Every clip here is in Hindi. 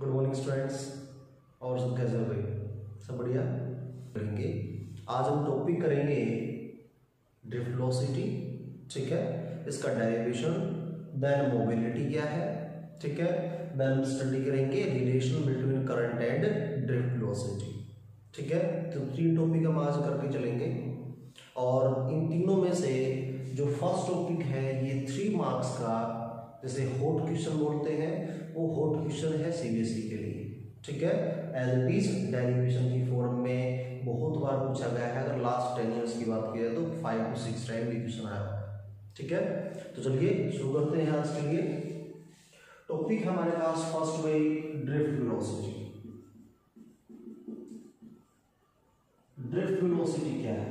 Good morning students. और सब कैसे हो भाई? सब बढ़िया करेंगे। आज हम टॉपिक करेंगे ड्रिफ्ट वेलोसिटी, ठीक है, इसका डेरिवेशन, देन मोबिलिटी क्या है, ठीक है, देन स्टडी करेंगे relation between current and drift velocity, ठीक है। तो 3 टॉपिक हम आज करके चलेंगे और इन तीनों में से जो फर्स्ट टॉपिक है ये 3 मार्क्स का, जैसे हॉट क्वेश्चन बोलते हैं, वो हॉट क्वेश्चन है सीबीएसई के लिए, ठीक है। एज इट इज डेरिवेशन की फॉर्म में बहुत बार पूछा गया है। अगर लास्ट 10 ईयर्स की बात की जाए तो 5 to 6 टाइम भी क्वेश्चन आया है, ठीक है। तो चलिए शुरू करते हैं आज के लिए। टॉपिक हमारे पास फर्स्ट में ड्रिफ्ट वेलोसिटी। ड्रिफ्ट वेलोसिटी क्या है?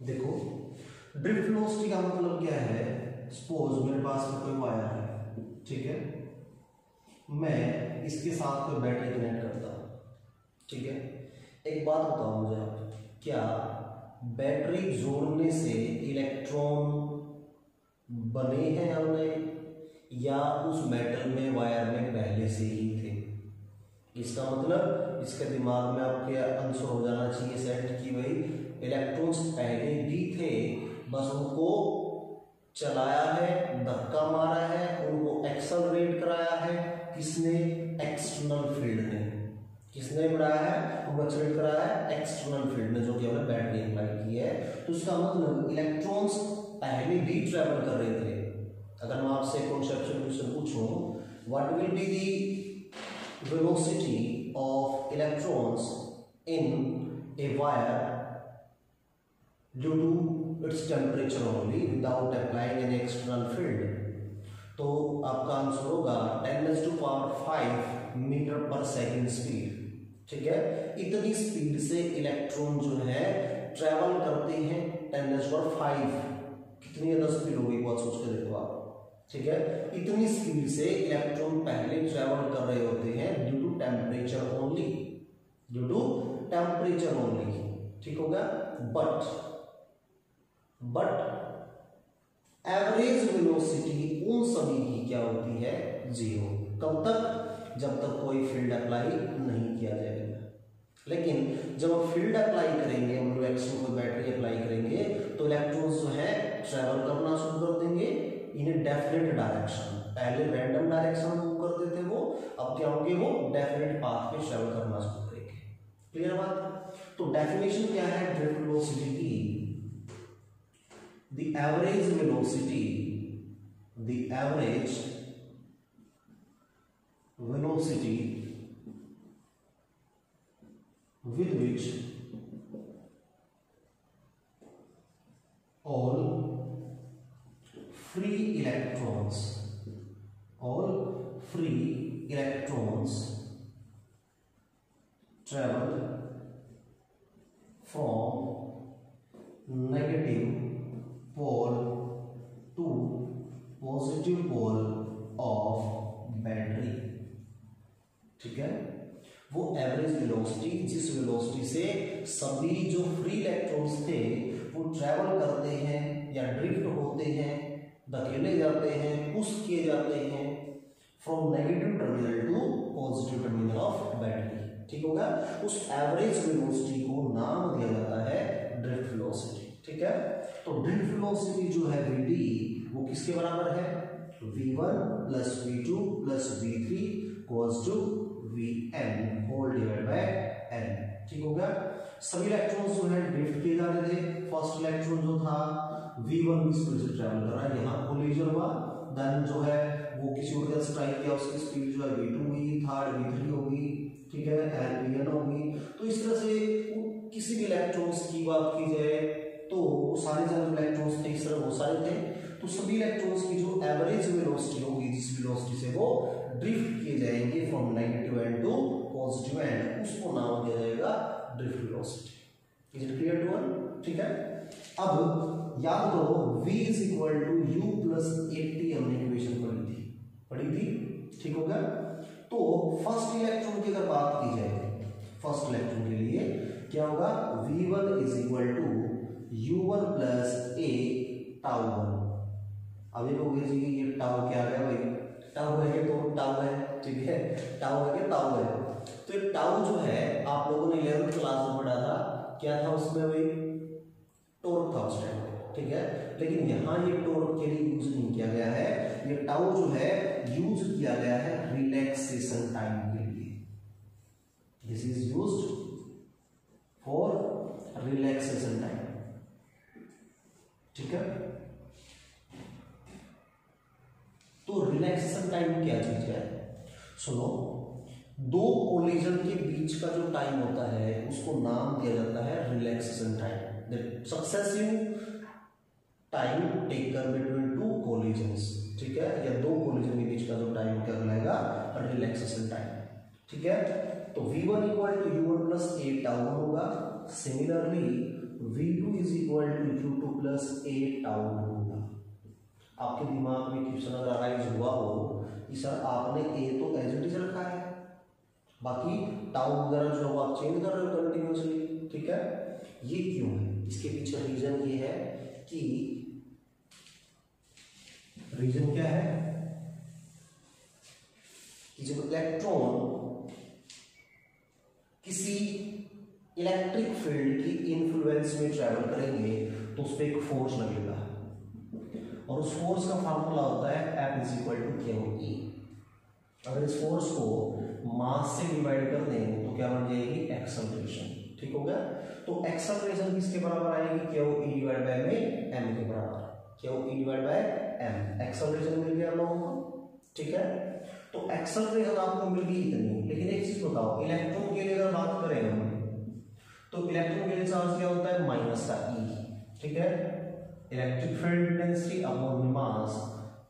देखो, ड्रिफ्ट वेलोसिटी का मतलब क्या है? सपोज मेरे पास में कोई वायर है, ठीक है, मैं इसके साथ कोई बैटरी कनेक्ट करता हूं, ठीक है। एक बात बताओ मुझे आप, क्या बैटरी जोड़ने से इलेक्ट्रॉन बने हैं हमने या उस मेटल में वायर में पहले से ही थे? इसका मतलब इसके दिमाग में आपके आंसर हो जाना चाहिए सेट कि भाई इलेक्ट्रॉन्स पहले भी थे, बस उनको चलाया है, धक्का मारा है, उनको एक्सेलरेट कराया है। किसने? एक्सटर्नल फील्ड ने। किसने बढ़ाया है? उनको एक्सेलरेट कराया है एक्सटर्नल फील्ड ने, जो कि हमने बैटरी अप्लाई की है। तो इसका मतलब इलेक्ट्रॉन्स पहले भी ट्रेवल कर रहे थे। अगर मैं आपसे कॉन्सेप्चुअल क्वेश्चन पूछूं, what will be the velocity of electrons in a wire due to its temperature only without applying any external field? तो आपका आंसर होगा 10⁵ मीटर पर सेकेंड स्पीड, ठीक है। इतनी स्पीड से इलेक्ट्रॉन जो है ट्रेवल करते हैं 10⁵। कितनी ज्यादा स्पीड होगी बहुत सोच के देखो आप, ठीक है। इतनी स्पीड से इलेक्ट्रॉन पहले ट्रेवल कर रहे होते हैं due to temperature only, due to temperature only, ठीक होगा। बट एवरेज वेलोसिटी उन सभी की क्या होती है? 0। कब तक? जब तक कोई फील्ड अप्लाई नहीं किया जाएगा। लेकिन जब हम फील्ड अप्लाई करेंगे, हम एक्शन को बैटरी अप्लाई करेंगे, तो इलेक्ट्रॉन्स जो है ट्रेवल करना शुरू कर देंगे इन ए डेफिनेट डायरेक्शन। पहले रैंडम डायरेक्शन मूव करते थे वो, अब क्या होंगे? वो डेफिनेट पाथ पे ट्रेवल करना शुरू करेंगे। क्लियर बात? तो डेफिनेशन क्या है ड्रिफ्ट वेलोसिटी की? The average velocity with which all free electrons travel from negative pole to positive pole of battery, ठीक है। वो एवरेज वेलोसिटी, जिस वेलोसिटी से सभी जो फ्री इलेक्ट्रॉन्स थे वो ट्रेवल करते हैं या ड्रिफ्ट होते हैं, धकेले जाते हैं, पुश किए जाते हैं from negative terminal to positive terminal of battery, ठीक होगा। उस एवरेज वेलोसिटी को नाम दिया जाता है ड्रिफ्ट वेलोसिटी, ठीक है। तो ड्रिफ्ट वेलोसिटी जो है Vd, वो किसके बराबर है? V1 + V2 + V3 equals to Vn whole divide by n, ठीक हो गया। सभी इलेक्ट्रॉन्स जो है ड्रिफ्ट किए जा रहे थे। फर्स्ट इलेक्ट्रॉन जो था V1 की स्पीड से ट्रैवल कर रहा है, यहाँ कोलिजन हुआ, देन जो है वो किसी और के स्ट्राइक किया, उसकी स्पीड जो है V2 हुई, थर्ड V3 होगी, ठीक है, Vn होगी। तो इस तरह से किसी भी इलेक्ट्रॉन्स की बात की जाए तो सारे जो इलेक्ट्रॉन्स थे इस तरह बहुत सारे थे, तो सभी इलेक्ट्रॉन्स की जो एवरेज वेलोसिटी होगी, जिस वेलोसिटी से वो ड्रिफ्ट किए जाएंगे from negative end to positive end, उसको नाम दिया जाएगा drift velocity. Is it clear to one? ठीक है। अब याद करो V = U + 80 हमने इक्वेशन पढ़ी थी, ठीक होगा। तो फर्स्ट इलेक्ट्रॉन की अगर बात की जाए, फर्स्ट इलेक्ट्रॉन के लिए क्या होगा? V1 = U1 + A τ1। अब ये लोग जी ये टाउ क्या है भाई? टाउ है तो टाउ है, ठीक है, टाउ है क्या, टाउ है। तो ये टाउ जो है आप लोगों ने 11th क्लास में पढ़ा था, क्या था उसमें वही टॉर्क था उस टाइम, ठीक है। लेकिन यहाँ ये टॉर्क के लिए यूज नहीं किया गया है, ये टाउ जो है यूज किया गया है रिलैक्सेशन टाइम के लिए। This is used for relaxation time, ठीक है। तो रिलैक्सेशन टाइम क्या चीज है, सुनो, दो कोलिजन के बीच का जो टाइम होता है उसको नाम दिया जाता है relaxation time. The successive time taken between two collisions, ठीक है, या दो कोलिजन के बीच का जो टाइम क्या कहलाएगा, रिलैक्सेशन टाइम, ठीक है। तो v1 equal to u1 plus a tau होगा। Similarly v2 is equal to u2 plus a tau होगा। आपके दिमाग में क्वेश्चन अगर अराइज हुआ हो कि सर आपने ए तो एज इट इज रखा है, बाकी टाउ वगैरह जो है आप चेंज कर रहे हो कंटिन्यूसली, ठीक है। ये क्यों है, इसके पीछे रीजन ये है कि रीजन क्या है कि जब इलेक्ट्रॉन किसी इलेक्ट्रिक फील्ड की इन्फ्लुएंस में ट्रैवल करेंगे तो उस पर एक फोर्स लगेगा, और उस फोर्स का फार्मूला होता है F is equal to KE। अगर इस फोर्स को मास से डिवाइड कर दें तो क्या बन जाएगी, एक्सेलरेशन, ठीक हो गया। तो एक्सेलरेशन किसके बराबर आएगी, KE डिवाइड बाय में m के बराबर, KE divide by m। Acceleration मिल गया हम लोगों को, ठीक है। तो एक्सेलरेशन आपको मिल गई इतनी, लेकिन एक चीज बताओ, इलेक्ट्रॉन के लिए अगर बात करें हम तो इलेक्ट्रॉन के लिए चार्ज क्या होता है, माइनस का E, ठीक है, electric field density upon mass.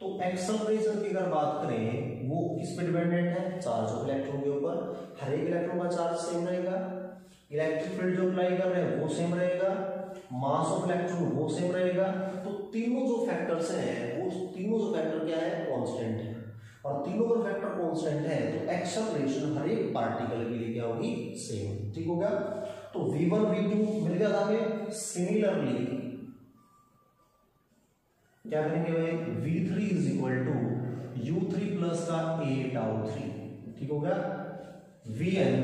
तो एक्सेलरेशन की अगर बात करें वो किस पे डिपेंडेंट है, चार्ज ऑफ इलेक्ट्रॉन के ऊपर। हर एक इलेक्ट्रॉन का चार्ज सेम रहेगा, इलेक्ट्रिक फील्ड जो अप्लाई कर रहे हैं वो सेम रहेगा, मास ऑफ इलेक्ट्रॉन वो सेम रहेगा। तो तीनों जो फैक्टर्स हैं वो तीनों जो फैक्टर क्या है, कांस्टेंट है, और तीनों का फैक्टर कांस्टेंट है तो एक्सेलरेशन हर एक पार्टिकल के लिए क्या होगी, सेम, ठीक हो गया। तो v1 v2 मिल गया हमें। सिमिलरली क्या करेंगे भाई, v3 is equal to u3 plus का a टाउ 3, ठीक हो गया। vn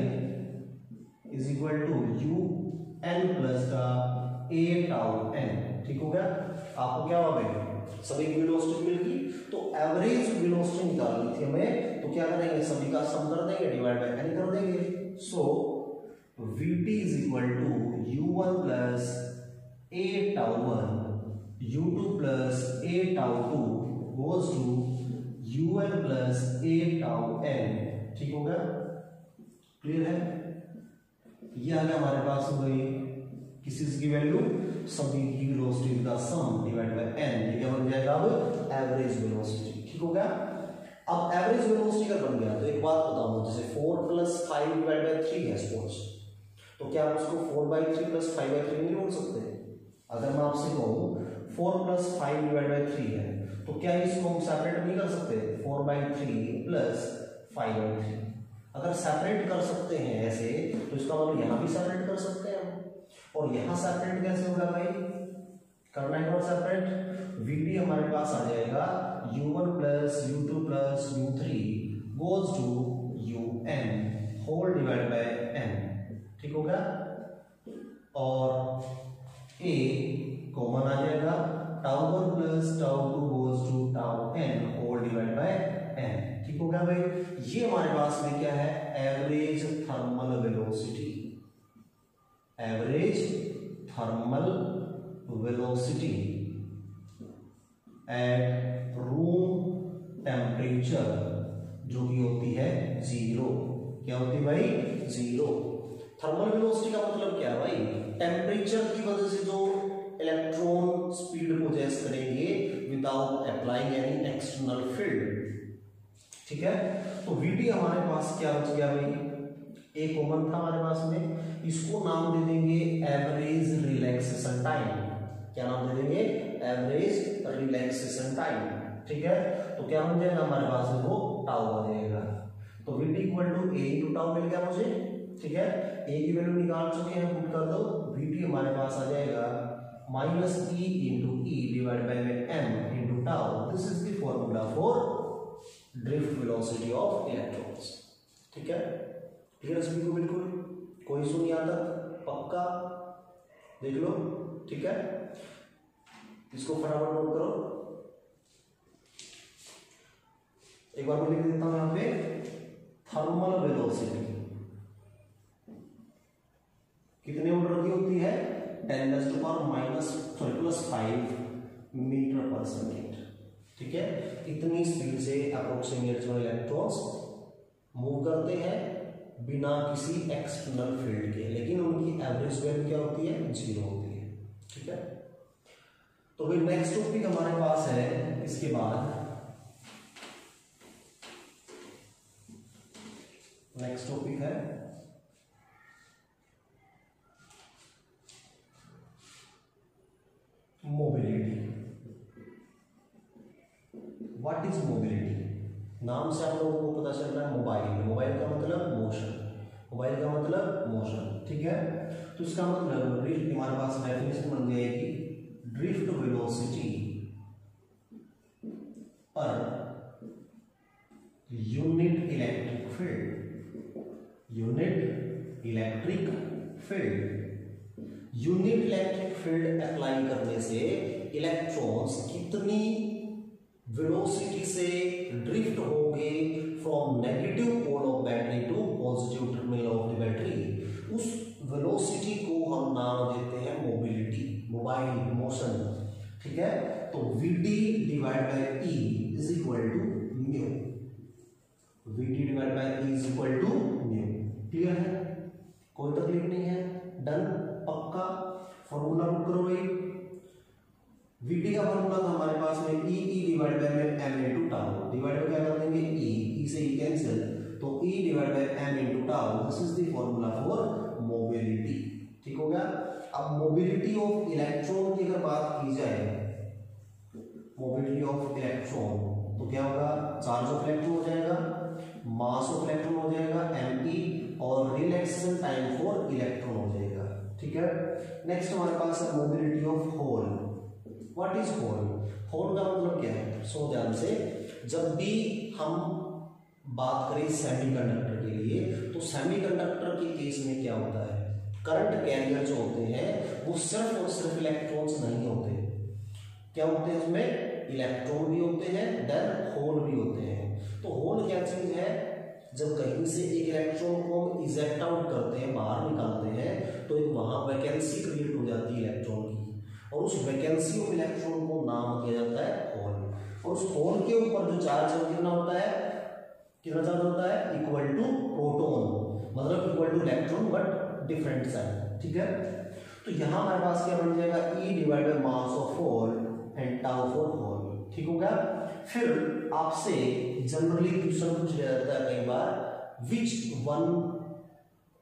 is equal to un plus का a टाउ n, ठीक हो गया। आपको क्या होगा, सभी की वेलोसिटी मिल गई, तो एवरेज वेलोसिटी निकालनी थी हमें, तो क्या करेंगे, सभी का सम कर देंगे, डिवाइड बाय n कर देंगे। So vt is equal to u1 plus a tau 1 u2 plus a tau 2 goes to un plus a tau n, ठीक हो गया, क्लियर है। ये आ गया हमारे पास हो गई किस चीज की वैल्यू, सभी की वेलोसिटी का सम डिवाइड बाय n। ये क्या बन जाएगा, अब एवरेज वेलोसिटी, ठीक हो गया। अब एवरेज वेलोसिटी का बन गया तो एक बात बताऊं, जैसे 4 प्लस 5 डिवाइड बाय 3 है सपोज, तो क्या आप उसको 4/3 प्लस 5/3 नहीं बोल सकते। अगर मैं आपसे कहूं 4 प्लस 5 डिवाइड बाय 3 है, तो क्या इसको हम सेपरेट नहीं कर सकते, 4/3 प्लस 5/3। अगर सेपरेट कर सकते हैं ऐसे, तो इसका मतलब यहां भी सेपरेट कर सकते हैं हम, और यहां सेपरेट कैसे होगा भाई, करना है और सेपरेट। vd हमारे पास आ जाएगा u1 plus u2 plus u3 goes to un whole divide by n, ठीक हो गया। और a कॉमन आ जाएगा, tau 1 plus tau 2 goes to tau n whole divide by n, ठीक हो गया भाई। ये हमारे पास में क्या है, average thermal velocity, average thermal velocity at room temperature, जो कि होती है 0। क्या होती है भाई, 0। थर्मल वेलोसिटी का मतलब क्या है भाई, टेम्परेचर की वजह से जो इलेक्ट्रॉन स्पीड पोजेस करेंगे without applying any external field, ठीक है। तो vd हमारे पास क्या बच गया भाई, ए कॉमन था हमारे पास में, इसको नाम दे देंगे एवरेज रिलैक्सेशन टाइम। क्या नाम दे देंगे, एवरेज रिलैक्सेशन टाइम, ठीक है। तो क्या बन जाएगा हमारे पास में, वो टाउ आ जाएगा। तो vt equal to a into tau मिल गया मुझे, ठीक है। a की वैल्यू निकाल चुके हैं, पुट कर दो, vt हमारे पास आ जाएगा minus e into E divide by में m into tau. This is the formula for drift velocity of electrons. ठीक है, क्लियर सभी को? बिल्कुल कोई इशू नहीं आता, पक्का देख लो। ठीक है, इसको फटाफट नोट करो। एक बार मैं लिख देता हूं यहां पे, थर्मल वेलोसिटी कितने ऑर्डर की होती है? 10⁻⁻⁵ मीटर पर सेकेंड। ठीक है, इतनी स्पीड से अप्रोक्सीमेट जो इलेक्ट्रॉन्स मूव करते हैं बिना किसी एक्सटर्नल फील्ड के, लेकिन उनकी एवरेज वैल्यू क्या होती है? 0 होती है। ठीक है, तो फिर नेक्स्ट टॉपिक हमारे पास है इसके बाद, नेक्स्ट टॉपिक है मोबिलिटी। What is mobility? नाम से आप लोगों को पता चल रहा है मोबाइल, मोबाइल का मतलब मोशन, मोबाइल का मतलब मोशन। ठीक है, तो इसका मतलब ड्रिफ्ट, हमारे पास डेफिनेशन बन जाएगी, ड्रिफ्ट वेलोसिटी पर unit electric field, unit electric field. Unit electric field apply करने से इलेक्ट्रॉन्स कितनी वेलोसिटी से ड्रिफ्ट होंगे from negative pole of battery to positive terminal of the battery, उस वेलोसिटी को हम नाम देते हैं मोबिलिटी, मोबाइल मोशन। ठीक है, तो Vd divide by E is equal to mu, Vd divide by E is equal to mu. Clear है? कोई तकलीफ नहीं है? डन, पक्का? फॉर्मूला बुक करो भाई। Vd का फॉर्मूला था हमारे पास में E divide by m into tau, divide by क्या कर देंगे? E से E कैंसिल, तो E divide by m into tau, this is the formula for mobility. ठीक हो गया? अब मोबिलिटी ऑफ इलेक्ट्रॉन की अगर बात की जाए, मोबिलिटी ऑफ इलेक्ट्रॉन, तो क्या होगा? चार्ज ऑफ इलेक्ट्रॉन हो जाएगा, मास ऑफ इलेक्ट्रॉन हो जाएगा me, और रिलैक्सेशन टाइम फॉर इलेक्ट्रॉन हो जाएगा। ठीक है, नेक्स्ट हमारे पास है mobility of hole. What is hole? Hole का मतलब क्या है? सो ध्यान से, जब भी हम बात करें सेमीकंडक्टर के लिए, तो सेमीकंडक्टर के केस में क्या होता है? करंट कैरियर जो होते हैं वो सिर्फ और सिर्फ इलेक्ट्रॉन्स नहीं होते, क्या होते हैं उसमें? इलेक्ट्रॉन भी होते हैं, देन होल भी होते हैं। तो होल क्या चीज है? जब कहीं से एक इलेक्ट्रॉन को हम इजेक्ट आउट करते हैं, बाहर निकालते हैं, तो एक वहां वैकेंसी क्रिएट हो जाती है इलेक्ट्रॉन की, और उस वैकेंसी ऑफ इलेक्ट्रॉन को नाम दिया जाता है होल। और उस होल के ऊपर जो चार्ज है कितना होता है? कितना चार्ज होता है? इक्वल टू प्रोटॉन, मतलब equal to electron but different sign. ठीक है, तो यहां हमारे पास क्या बन जाएगा? E divide by mass of hole and tau for hole. ठीक हो गया? फिर आपसे जनरली क्वेश्चन पूछ लिया जाता है कई बार, which one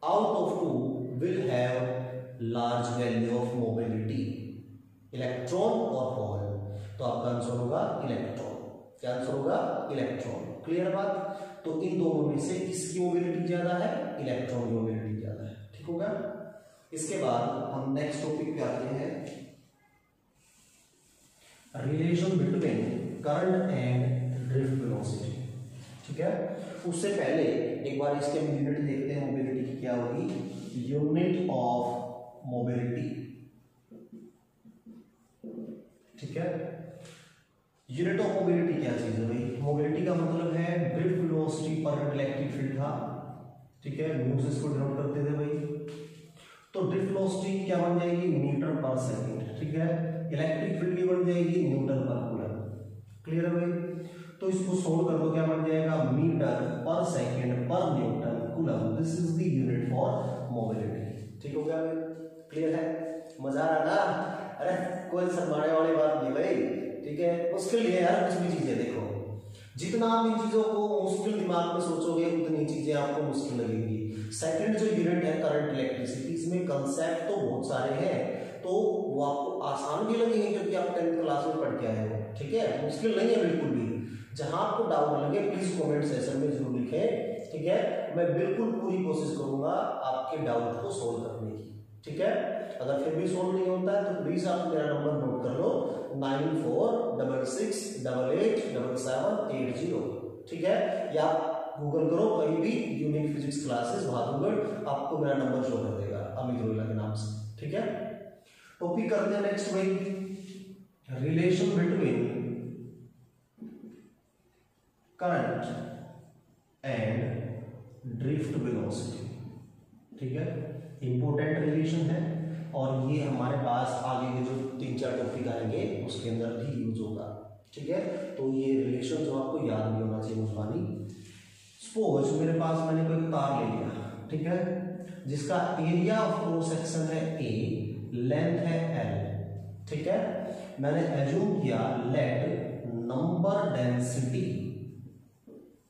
out of two will have large value of mobility, electron और होल? तो आपका आंसर होगा इलेक्ट्रॉन। क्या आंसर होगा? इलेक्ट्रॉन। क्लियर बात? तो इन दोनों में से किसकी मोबिलिटी ज्यादा है? इलेक्ट्रॉन की मोबिलिटी ज्यादा है। ठीक होगा? इसके बाद हम नेक्स्ट टॉपिक पे आते हैं, relation between current and drift velocity. ठीक है, उससे पहले एक बार इसके यूनिट देखते हैं मोबिलिटी की क्या होगी। Unit of mobility. ठीक है, यूनिट ऑफ मोबिलिटी क्या चीज है भाई? मोबिलिटी का मतलब है ड्रिफ्ट वेलोसिटी पर इलेक्ट्रिक फील्ड था। ठीक है, न्यूज इसको डिनोट करते थे भाई। तो ड्रिफ्ट वेलोसिटी क्या बन जाएगी? मीटर पर सेकंड। ठीक है, इलेक्ट्रिक फील्ड की बन जाएगी न्यूटन पर कूलम। क्लियर है भाई? तो इसको सोल्व कर दो, क्या बन जाएगा? मीटर पर सेकंड पर Newton coulomb, this is the unit for mobility. ठीक हो गया भाई? क्लियर है? मजा आ रहा ना? अरे कोई शर्माने वाली बात नहीं भाई। ठीक है, मुश्किल नहीं है यार कुछ भी चीजें। देखो, जितना आप इन चीजों को मुश्किल दिमाग में सोचोगे उतनी चीजें आपको मुश्किल लगेंगी। सेकंड जो यूनिट है करंट इलेक्ट्रिसिटी, इसमें कंसेप्ट तो बहुत सारे हैं, तो वो आपको आसान भी लगेंगे क्योंकि आप 10th क्लास में पढ़ के आए हो। ठीक है, मुश्किल नहीं है बिल्कुल भी। जहां आपको डाउट लगे प्लीज कमेंट सेक्शन में जरूर लिखें। ठीक है, मैं बिल्कुल पूरी कोशिश करूंगा आपके डाउट को सोल्व करने की। ठीक है, अगर फिर भी सोल्व नहीं होता है तो प्लीज आप मेरा नंबर नोट कर लो, 9466887780। ठीक है, या गूगल करो कहीं भी यूनिक फिजिक्स क्लासेस भादुगढ़, आपको मेरा नंबर शो कर देगा अमित रोहिला के नाम से, ठीक है। टॉपिक करते हैं नेक्स्ट भाई, relation between current and drift velocity, ठीक है, इंपॉर्टेंट रिलेशन है और ये हमारे पास आगे के जो 3-4 टॉपिक आएंगे उसके अंदर भी यूज होगा, ठीक है। तो ये रिलेशन जो आपको याद नहीं होना चाहिए मुस्कानी। सपोज मेरे पास मैंने कोई तार ले लिया, ठीक है, जिसका एरिया ऑफ क्रॉस सेक्शन है ए, लेंथ है एल, ठीक है। मैंने एज्यूम किया let number density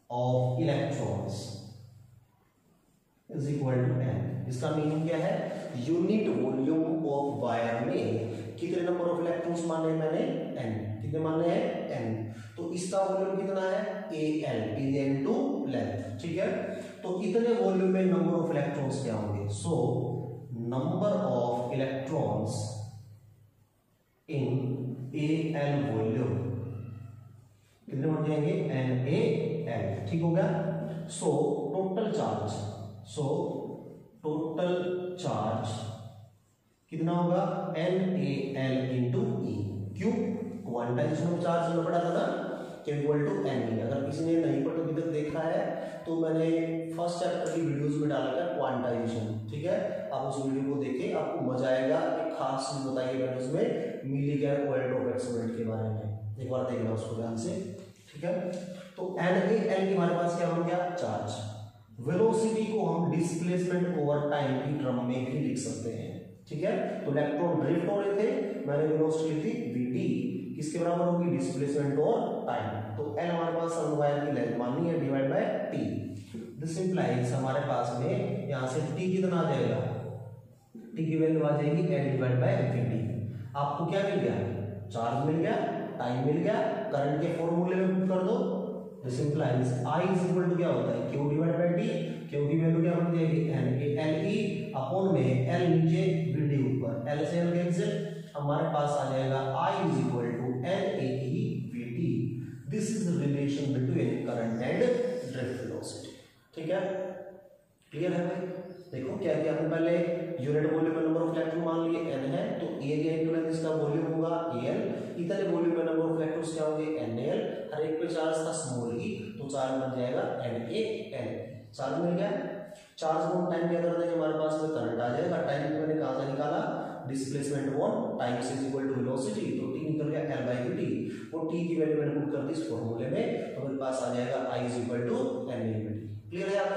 of electrons is equal to n. इसका मीनिंग क्या है, यूनिट वॉल्यूम ऑफ वायर में कितने नंबर ऑफ इलेक्ट्रॉन्स माने मैंने, एन, कितने माने हैं, एन। तो इसका वॉल्यूम कितना है, A L, area into length, ठीक है। तो इतने वॉल्यूम में नंबर ऑफ इलेक्ट्रॉन्स क्या होंगे, so number of electrons in A L volume कितने बन जाएंगे, एन ए एल, ठीक हो गया। So total charge, so total charge कितना होगा, एन ए एल इंटू ई, क्यों, क्वांटाइजेशन ऑफ चार्ज में पढ़ा था ना, इक्वल टू एन ई। अगर किसी ने नहीं पढ़ा अभी तक देखा है तो मैंने फर्स्ट चैप्टर की वीडियोस में डाला था क्वांटाइजेशन, ठीक है, आप उस वीडियो को देखिए, आपको मजा आएगा। एक खास चीज बताइए मैंने उसमें मिलीगैन पॉइंट ऑफ एक्सपेरिमेंट के बारे में, एक बार देखना उसको ध्यान से, ठीक है। तो एन ए एल की हमारे पास क्या हो गया, चार्ज। वेलोसिटी को हम डिस्प्लेसमेंट ओवर टाइम की टर्म में भी लिख सकते हैं, ठीक है। तो इलेक्ट्रॉन ड्रिफ्ट हो रहे थे, मैंने वेलोसिटी ली थी वीडी, किसके बराबर होगी, डिस्प्लेसमेंट और टाइम। तो एल हमारे पास वायर की लेंथ मानी है divide by T. This implies हमारे पास में यहां से टी कितना आ जाएगा, टी की वैल्यू आ जाएगी एल डिवाइड बाय वीडी। आपको क्या मिल गया, चार्ज मिल गया, टाइम मिल गया, करंट के फॉर्मूले में पुट कर दो। This implies I is equal to क्या होता है, q divide by t, q की वैल्यू क्या बन जाएगी, n A l e upon में एल नीचे वीडी ऊपर, एल से एल कैंसिल, हमारे पास आ जाएगा I is equal to n A e v t. This is the relation between current and drift velocity, ठीक है, क्लियर है भाई। देखो क्या किया हमने, पहले यूनिट वॉल्यूम में नंबर ऑफ इलेक्ट्रॉन मान लिए n है, तो एरिया इनटू लेंथ इसका वॉल्यूम होगा al, इतने वॉल्यूम में नंबर ऑफ इलेक्ट्रॉन्स क्या होंगे, nal, हर एक पे चार्ज था स्मॉल e, तो चार्ज बन जाएगा NaL, चार्ज मिल गया। चार्ज को टाइम क्या कर देंगे, हमारे पास में करंट आ जाएगा, टाइम मैंने कहां से निकाला, displacement on time is equal to velocity, तो टी निकल गया L बाई टी, वो टी की वैल्यू मैंने पुट कर दी इस फॉर्मूले में, तो मेरे पास आ जाएगा I is equal to n A v t. Clear है यार,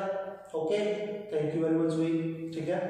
okay, thank you very much भाई, ठीक है।